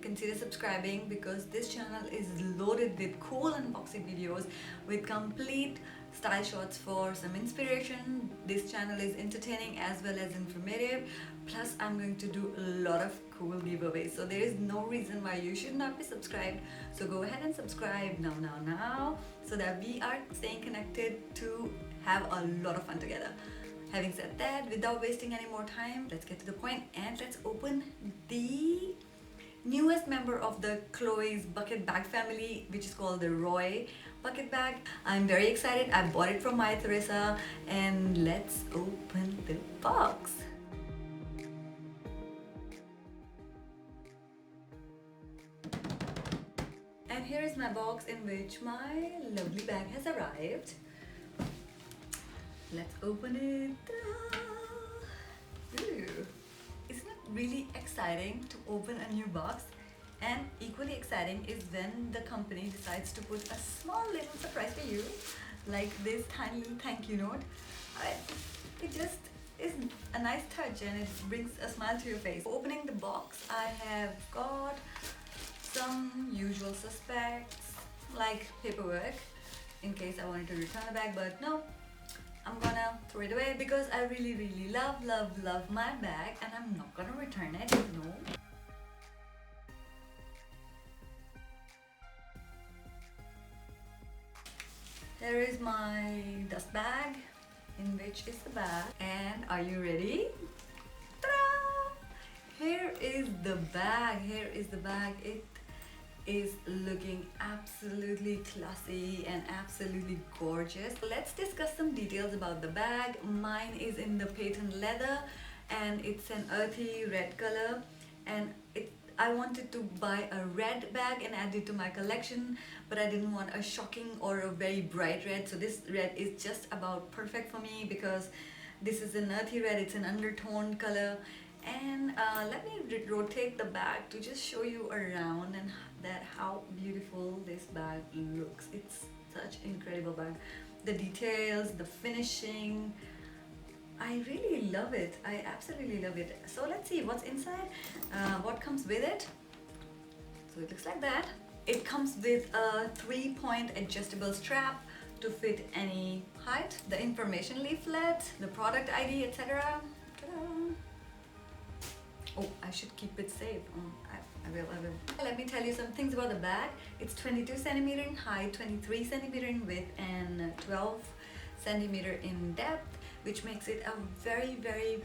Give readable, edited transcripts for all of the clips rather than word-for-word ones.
consider subscribing, because this channel is loaded with cool unboxing videos with complete style shots for some inspiration. This channel is entertaining as well as informative, plus I'm going to do a lot of cool giveaways, so there is no reason why you should not be subscribed. So go ahead and subscribe now, so that we are staying connected to have a lot of fun together. Having said that, without wasting any more time, let's get to the point and let's open the newest member of the Chloe's bucket bag family, which is called the Roy bucket bag. I'm very excited. I bought it from my Teresa, and let's open the box. And here is my box in which my lovely bag has arrived. Let's open it. Ooh. Isn't it really exciting to open a new box? And equally exciting is when the company decides to put a small little surprise for you, like this tiny little thank you note. It just is a nice touch and it brings a smile to your face. Opening the box, I have got some usual suspects like paperwork in case I wanted to return the bag, but no, I'm gonna throw it away because I really love my bag and I'm not gonna return it, no. Here is my dust bag, in which is the bag, and are you ready? Ta-da! Here is the bag, It is looking absolutely classy and absolutely gorgeous. Let's discuss some details about the bag. Mine is in the patent leather and it's an earthy red color, and I wanted to buy a red bag and add it to my collection, but I didn't want a shocking or a very bright red, so this red is just about perfect for me because this is an earthy red, it's an undertoned color. And let me rotate the bag to just show you around and how beautiful this bag looks. It's such an incredible bag. The details, the finishing, I really love it. I absolutely love it. So let's see what's inside, what comes with it. So it looks like that. It comes with a 3-point adjustable strap to fit any height, the information leaflet, the product ID, etc. Oh, I should keep it safe. I will. Let me tell you some things about the bag. It's 22 centimeter in height, 23 centimeter in width, and 12 centimeter in depth, which makes it a very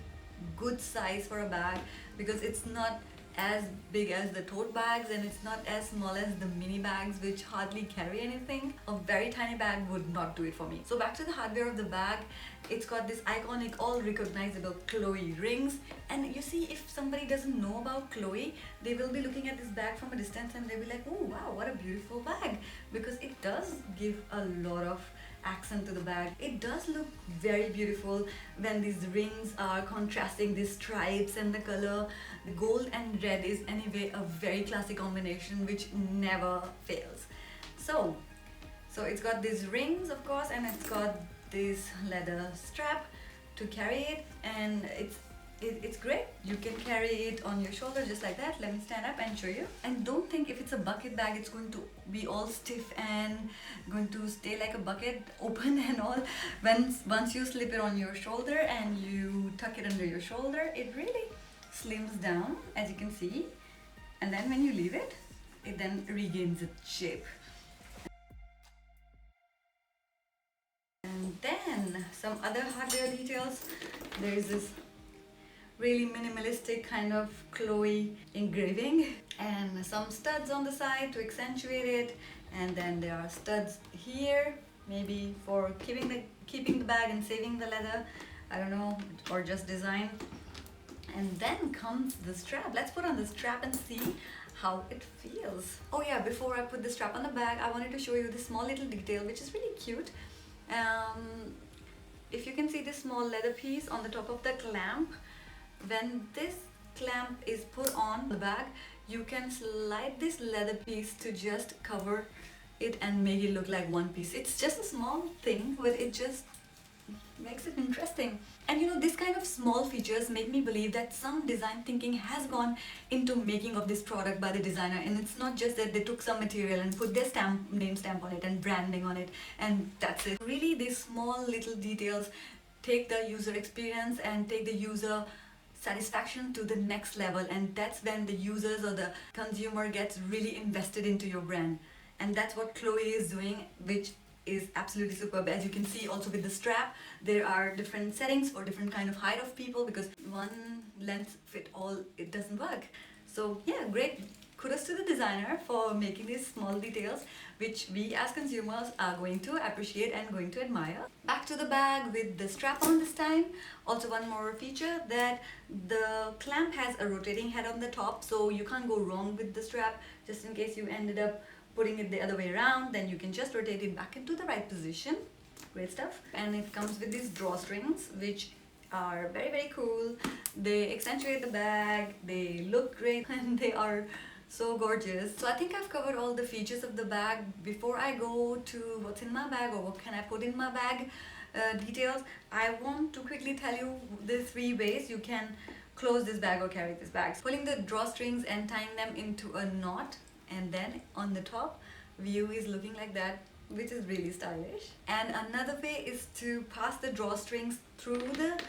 good size for a bag because it's not as big as the tote bags and it's not as small as the mini bags which hardly carry anything. A very tiny bag would not do it for me. So back to the hardware of the bag. It's got this iconic, all recognizable Chloe rings, and you see, if somebody doesn't know about Chloe, they will be looking at this bag from a distance and they'll be like, oh wow, what a beautiful bag, because it does give a lot of accent to the bag. It does look very beautiful when these rings are contrasting these stripes and the color. The gold and red is anyway a very classic combination which never fails. So it's got these rings, of course, and it's got this leather strap to carry it, and it's great. You can carry it on your shoulder just like that. Let me stand up and show you. And don't think if it's a bucket bag it's going to be all stiff and going to stay like a bucket, open and all. Once you slip it on your shoulder and you tuck it under your shoulder, it really slims down, as you can see, and then when you leave it, it then regains its shape. And then some other hardware details. There is this really minimalistic kind of Chloe engraving and some studs on the side to accentuate it, and then there are studs here, maybe for keeping the bag and saving the leather, I don't know, or just design. And then comes the strap. Let's put on the strap and see how it feels. Oh yeah, before I put the strap on the bag, I wanted to show you this small little detail which is really cute. If you can see this small leather piece on the top of the clamp, when this clamp is put on the bag, you can slide this leather piece to just cover it and make it look like one piece. It's just a small thing, but it just makes it interesting. And you know, this kind of small features make me believe that some design thinking has gone into making of this product by the designer, and it's not just that they took some material and put their name stamp on it and branding on it and that's it. Really, these small little details take the user experience and take the user satisfaction to the next level, and that's when the users or the consumer gets really invested into your brand. And that's what Chole is doing, which is absolutely superb. As you can see also with the strap, there are different settings for different kind of height of people, because one length fit all, it doesn't work. So yeah, great. Kudos to the designer for making these small details which we as consumers are going to appreciate and going to admire. Back to the bag with the strap on this time. Also one more feature, that the clamp has a rotating head on the top, so you can't go wrong with the strap. Just in case you ended up putting it the other way around, then you can just rotate it back into the right position. Great stuff. And it comes with these drawstrings, which are very cool. They accentuate the bag, they look great, and they are so gorgeous. So I think I've covered all the features of the bag. Before I go to what's in my bag or what can I put in my bag details, I want to quickly tell you the 3 ways you can close this bag or carry this bag. Pulling the drawstrings and tying them into a knot, and then on the top view is looking like that, which is really stylish. And another way is to pass the drawstrings through the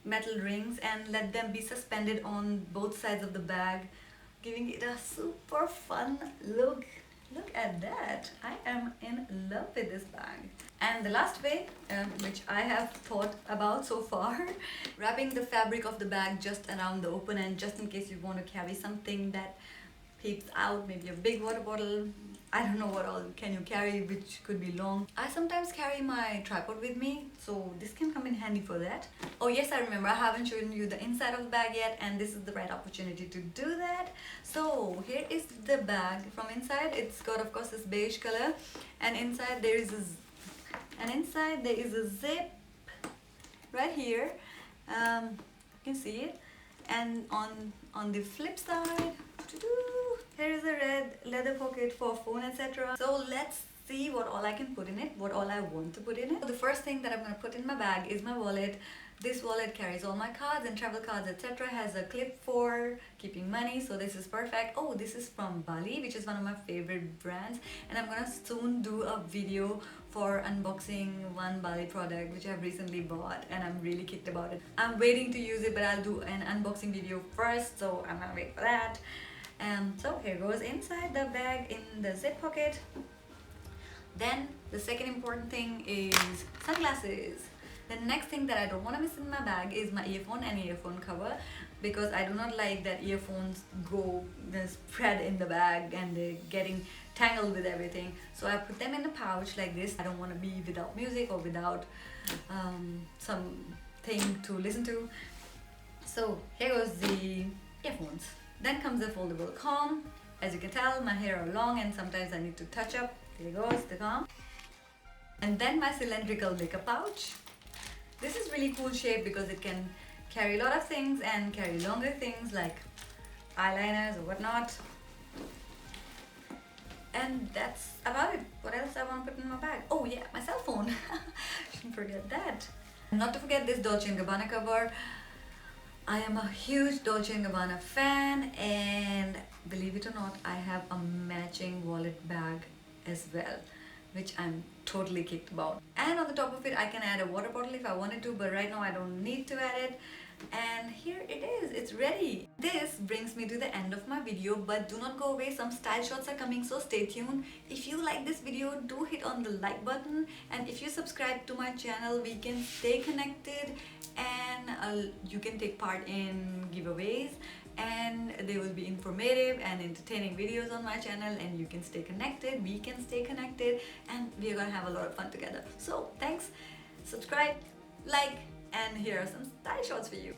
metal rings and let them be suspended on both sides of the bag, giving it a super fun look. Look at that. I am in love with this bag. And the last way, which I have thought about so far, wrapping the fabric of the bag just around the open end, just in case you want to carry something that peeps out, maybe a big water bottle. I don't know what all can you carry which could be long. I sometimes carry my tripod with me, so this can come in handy for that. Oh yes, I remember, I haven't shown you the inside of the bag yet, and this is the right opportunity to do that. So here is the bag from inside. It's got, of course, this beige color, and inside there is a zip right here. You can see it. And on the flip side, here is a red leather pocket for phone, etc. So let's see what all I can put in it, what all I want to put in it. So the first thing that I'm going to put in my bag is my wallet. This wallet carries all my cards and travel cards, etc. Has a clip for keeping money, so this is perfect. Oh, this is from Bali, which is one of my favorite brands, and I'm gonna soon do a video for unboxing one Bali product which I've recently bought, and I'm really kicked about it. I'm waiting to use it, but I'll do an unboxing video first, so I'm gonna wait for that. So here goes inside the bag in the zip pocket. Then the second important thing is sunglasses. The next thing that I don't want to miss in my bag is my earphone and earphone cover, because I do not like that earphones go spread in the bag and they're getting tangled with everything. So I put them in a pouch like this. I don't want to be without music or without something to listen to. So here goes the earphones. Then comes the foldable comb. As you can tell, my hair are long and sometimes I need to touch up. Here goes the comb. And then my cylindrical makeup pouch. This is really cool shape because it can carry a lot of things and carry longer things like eyeliners or whatnot. And that's about it. What else I want to put in my bag? Oh yeah, my cell phone. Shouldn't forget that. Not to forget this Dolce & Gabbana cover. I am a huge Dolce & Gabbana fan, and believe it or not, I have a matching wallet bag as well, which I'm totally kicked about. And on the top of it, I can add a water bottle if I wanted to, but right now I don't need to add it. And here it is, it's ready. This brings me to the end of my video, but do not go away, some style shots are coming, so stay tuned. If you like this video, do hit on the like button, and if you subscribe to my channel, we can stay connected, and you can take part in giveaways, and they will be informative and entertaining videos on my channel, and you can stay connected, we can stay connected, and we're gonna have a lot of fun together. So thanks, subscribe, like, and here are some style shots for you.